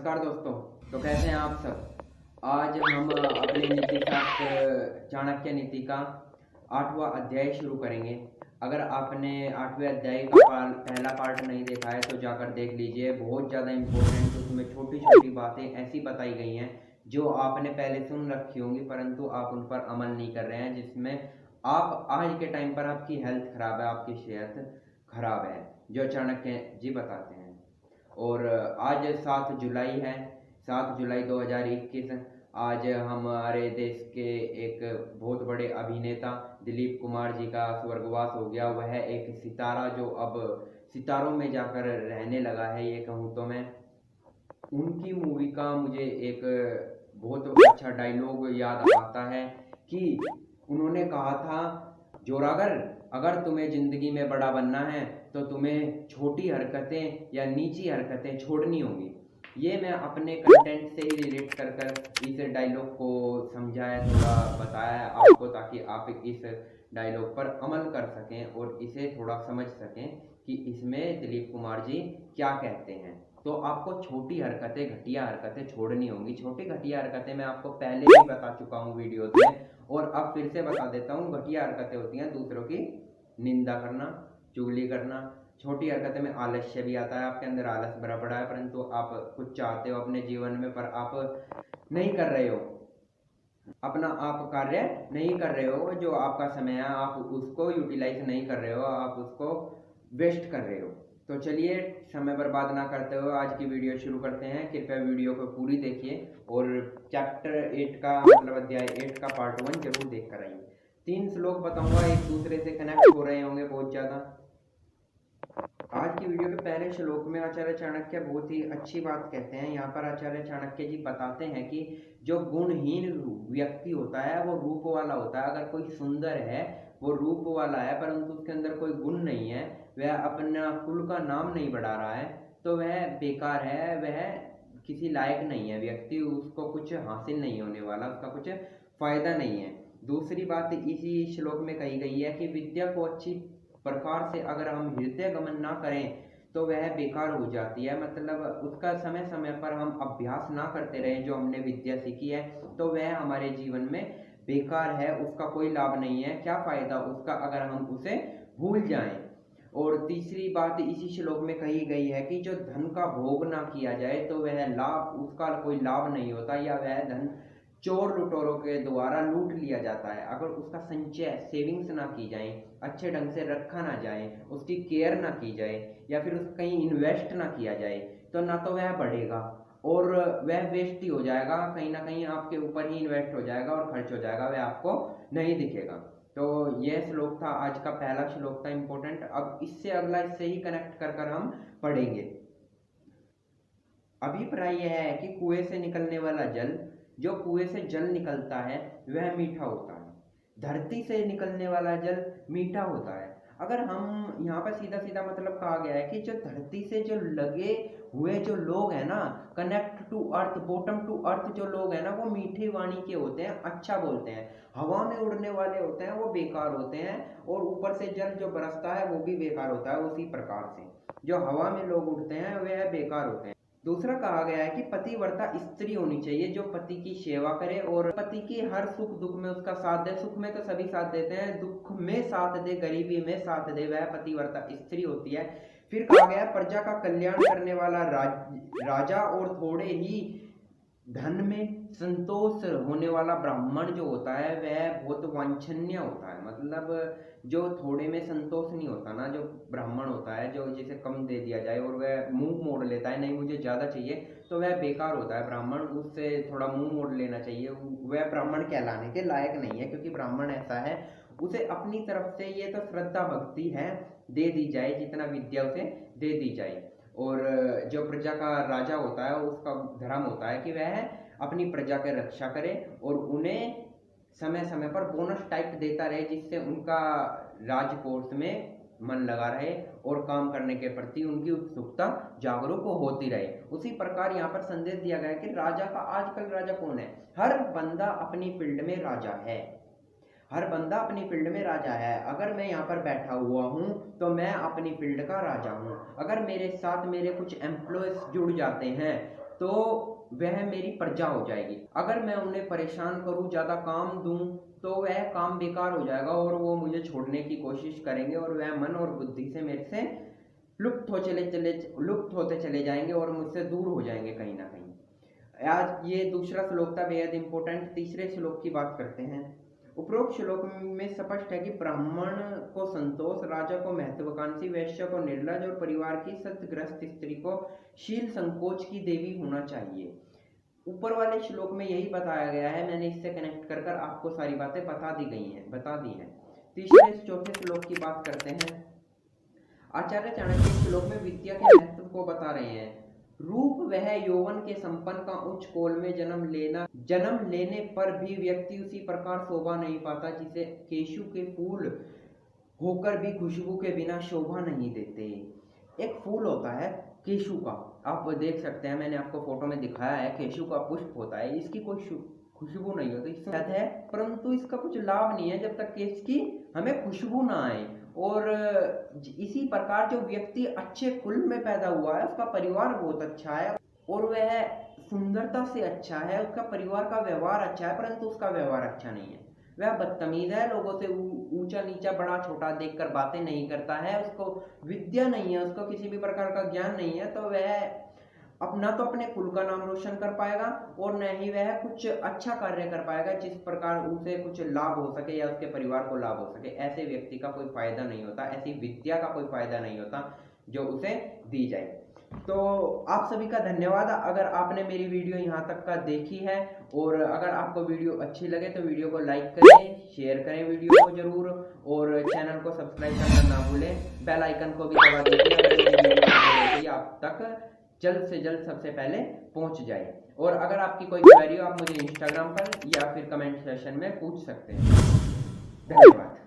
नमस्कार दोस्तों। तो कैसे हैं आप सब। आज हम अपने नीति शास्त्र चाणक्य नीति का 8वां अध्याय शुरू करेंगे। अगर आपने 8वें अध्याय का पहला पार्ट नहीं देखा है तो जाकर देख लीजिए। बहुत ज़्यादा इम्पोर्टेंट उसमें छोटी छोटी बातें ऐसी बताई गई हैं जो आपने पहले सुन रखी होंगी परंतु आप उन पर अमल नहीं कर रहे हैं, जिसमें आप आज के टाइम पर आपकी हेल्थ खराब है, आपकी सेहत खराब है, जो चाणक्य जी बताते हैं। और आज 7 जुलाई है, 7 जुलाई 2021। आज हमारे देश के एक बहुत बड़े अभिनेता दिलीप कुमार जी का स्वर्गवास हो गया। वह एक सितारा जो अब सितारों में जाकर रहने लगा है, ये कहूँ तो मैं। उनकी मूवी का मुझे एक बहुत अच्छा डायलॉग याद आता है कि उन्होंने कहा था, जोरागर, अगर तुम्हें ज़िंदगी में बड़ा बनना है तो तुम्हें छोटी हरकतें या नीची हरकतें छोड़नी होंगी। ये मैं अपने कंटेंट से ही रिलेट कर कर इस डायलॉग को समझाया, थोड़ा बताया आपको, ताकि आप इस डायलॉग पर अमल कर सकें और इसे थोड़ा समझ सकें कि इसमें दिलीप कुमार जी क्या कहते हैं। तो आपको छोटी हरकतें, घटिया हरकतें छोड़नी होंगी। छोटी घटिया हरकतें मैं आपको पहले भी बता चुका हूँ वीडियोस में, और अब फिर से बता देता हूँ। घटिया हरकतें होती हैं दूसरों की निंदा करना, चुगली करना। छोटी हरकतें में आलस्य भी आता है, आपके अंदर आलस भरा पड़ा है परंतु आप कुछ चाहते हो अपने जीवन में पर आप नहीं कर रहे हो, अपना आप कार्य नहीं कर रहे हो। जो आपका समय है आप उसको यूटिलाइज नहीं कर रहे हो, आप उसको वेस्ट कर रहे हो। तो चलिए समय बर्बाद ना करते हुए आज की वीडियो शुरू करते हैं। कृपया वीडियो को पूरी देखिए और चैप्टर 8 का मतलब अध्याय 8 का पार्ट 1 जरूर देख कर आइए। 3 श्लोक बताऊंगा, एक दूसरे से कनेक्ट हो रहे होंगे बहुत ज़्यादा। आज की वीडियो के पहले श्लोक में आचार्य चाणक्य बहुत ही अच्छी बात कहते हैं। यहाँ पर आचार्य चाणक्य जी बताते हैं कि जो गुणहीन व्यक्ति होता है वो रूप वाला होता है। अगर कोई सुंदर है, वो रूप वाला है परंतु उसके अंदर कोई गुण नहीं है, वह अपना कुल का नाम नहीं बढ़ा रहा है, तो वह बेकार है, वह किसी लायक नहीं है व्यक्ति, उसको कुछ हासिल नहीं होने वाला, उसका कुछ फायदा नहीं है। दूसरी बात इसी श्लोक में कही गई है कि विद्या को अच्छी प्रकार से अगर हम हृदय गमन ना करें तो वह बेकार हो जाती है। मतलब उसका समय समय पर हम अभ्यास ना करते रहें, जो हमने विद्या सीखी है तो वह हमारे जीवन में बेकार है, उसका कोई लाभ नहीं है। क्या फायदा उसका अगर हम उसे भूल जाएं। और तीसरी बात इसी श्लोक में कही गई है कि जो धन का भोग ना किया जाए तो वह लाभ, उसका कोई लाभ नहीं होता, या वह धन चोर लुटेरों के द्वारा लूट लिया जाता है। अगर उसका संचय, सेविंग्स ना की जाए, अच्छे ढंग से रखा ना जाए, उसकी केयर ना की जाए, या फिर उसको कहीं इन्वेस्ट ना किया जाए, तो ना तो वह बढ़ेगा और वह वेस्ट ही हो जाएगा, कहीं ना कहीं आपके ऊपर ही इन्वेस्ट हो जाएगा और खर्च हो जाएगा, वह आपको नहीं दिखेगा। तो यह श्लोक था, आज का पहला श्लोक था इंपॉर्टेंट। अब इससे अगला, इससे ही कनेक्ट कर कर हम पढ़ेंगे। अभिप्राय यह है कि कुएं से निकलने वाला जल, जो कुएं से जल निकलता है वह मीठा होता है, धरती से निकलने वाला जल मीठा होता है। अगर हम यहाँ पर सीधा सीधा मतलब कहा गया है कि जो धरती से जो लगे हुए जो लोग हैं ना, connect to earth, bottom to earth जो लोग हैं ना, वो मीठी वाणी के होते हैं, अच्छा बोलते हैं। हवा में उड़ने वाले होते हैं वो बेकार होते हैं, और ऊपर से जल जो बरसता है वो भी बेकार होता है। उसी प्रकार से जो हवा में लोग उड़ते हैं वह बेकार होते हैं। दूसरा कहा गया है कि पतिव्रता स्त्री होनी चाहिए जो पति की सेवा करे और पति की हर सुख दुख में उसका साथ दे। सुख में तो सभी साथ देते हैं, दुख में साथ दे, गरीबी में साथ दे, वह पतिव्रता स्त्री होती है। फिर कहा गया प्रजा का कल्याण करने वाला राजा और थोड़े ही धन में संतोष होने वाला ब्राह्मण जो होता है वह बहुत वांछनीय होता है। मतलब जो थोड़े में संतोष नहीं होता ना, जो ब्राह्मण होता है, जो जिसे कम दे दिया जाए और वह मुंह मोड़ लेता है, नहीं मुझे ज़्यादा चाहिए, तो वह बेकार होता है ब्राह्मण। उससे थोड़ा मुंह मोड़ लेना चाहिए, वह ब्राह्मण कहलाने के लायक नहीं है। क्योंकि ब्राह्मण ऐसा है, उसे अपनी तरफ से ये तो श्रद्धा भक्ति है, दे दी जाए, जितना विद्या उसे दे दी जाए। और जो प्रजा का राजा होता है उसका धर्म होता है कि वह अपनी प्रजा की रक्षा करे और उन्हें समय समय पर बोनस टाइप देता रहे, जिससे उनका राजकोष में मन लगा रहे और काम करने के प्रति उनकी उत्सुकता जागरूक होती रहे। उसी प्रकार यहाँ पर संदेश दिया गया कि राजा का, आजकल राजा कौन है? हर बंदा अपनी फील्ड में राजा है, हर बंदा अपनी फील्ड में राजा है। अगर मैं यहाँ पर बैठा हुआ हूँ तो मैं अपनी फील्ड का राजा हूँ। अगर मेरे साथ मेरे कुछ एम्प्लॉयज जुड़ जाते हैं तो वह मेरी प्रजा हो जाएगी। अगर मैं उन्हें परेशान करूं, ज़्यादा काम दूं, तो वह काम बेकार हो जाएगा और वो मुझे छोड़ने की कोशिश करेंगे और वह मन और बुद्धि से मेरे से लुप्त होते चले जाएंगे और मुझसे दूर हो जाएंगे कहीं ना कहीं। आज ये दूसरा श्लोक था, बेहद इंपॉर्टेंट। तीसरे श्लोक की बात करते हैं। उपरोक्त श्लोक में स्पष्ट है कि ब्राह्मण को संतोष, राजा को महत्वाकांक्षी, वैश्य को निर्लज और परिवार की सतग्रस्त स्त्री को शील संकोच की देवी होना चाहिए। ऊपर वाले श्लोक में यही बताया गया है। मैंने इससे कनेक्ट कर आपको सारी बातें बता दी हैं। तीसरे चौथे श्लोक की बात करते हैं। आचार्य चाणक्य इस श्लोक में विद्या के महत्व को बता रहे हैं। रूप वह यौवन के संपन्न का उच्च कोल में जन्म लेने पर भी व्यक्ति उसी प्रकार शोभा नहीं पाता जिसे केशु के फूल होकर भी खुशबू के बिना शोभा नहीं देते। एक फूल होता है केशु का, आप देख सकते हैं, मैंने आपको फोटो में दिखाया है। केशु का पुष्प होता है, इसकी कोई खुशबू नहीं होती, इससे है, परंतु इसका कुछ लाभ नहीं है जब तक कि इसकी हमें खुशबू ना आए। और इसी प्रकार जो व्यक्ति अच्छे कुल में पैदा हुआ है, उसका परिवार बहुत अच्छा है और वह सुंदरता से अच्छा है, उसका परिवार का व्यवहार अच्छा है, परंतु उसका व्यवहार अच्छा नहीं है। वह बदतमीज है, लोगों से ऊंचा नीचा बड़ा छोटा देखकर बातें नहीं करता है, उसको विद्या नहीं है, उसको किसी भी प्रकार का ज्ञान नहीं है, तो वह अपना तो अपने कुल का नाम रोशन कर पाएगा और न ही वह कुछ अच्छा कार्य कर पाएगा जिस प्रकार उसे कुछ लाभ हो सके या उसके परिवार को लाभ हो सके। ऐसे व्यक्ति का कोई फायदा नहीं होता, ऐसी विद्या का कोई फायदा नहीं होता जो उसे दी जाए। तो आप सभी का धन्यवाद अगर आपने मेरी वीडियो यहाँ तक का देखी है, और अगर आपको वीडियो अच्छी लगे तो वीडियो को लाइक करें, शेयर करें वीडियो को जरूर, और चैनल को सब्सक्राइब करना ना भूलें। बेल आइकन को भी दबा दीजिए आप तक जल्द से जल्द सबसे पहले पहुंच जाए। और अगर आपकी कोई क्वेरी हो आप मुझे इंस्टाग्राम पर या फिर कमेंट सेक्शन में पूछ सकते हैं। धन्यवाद।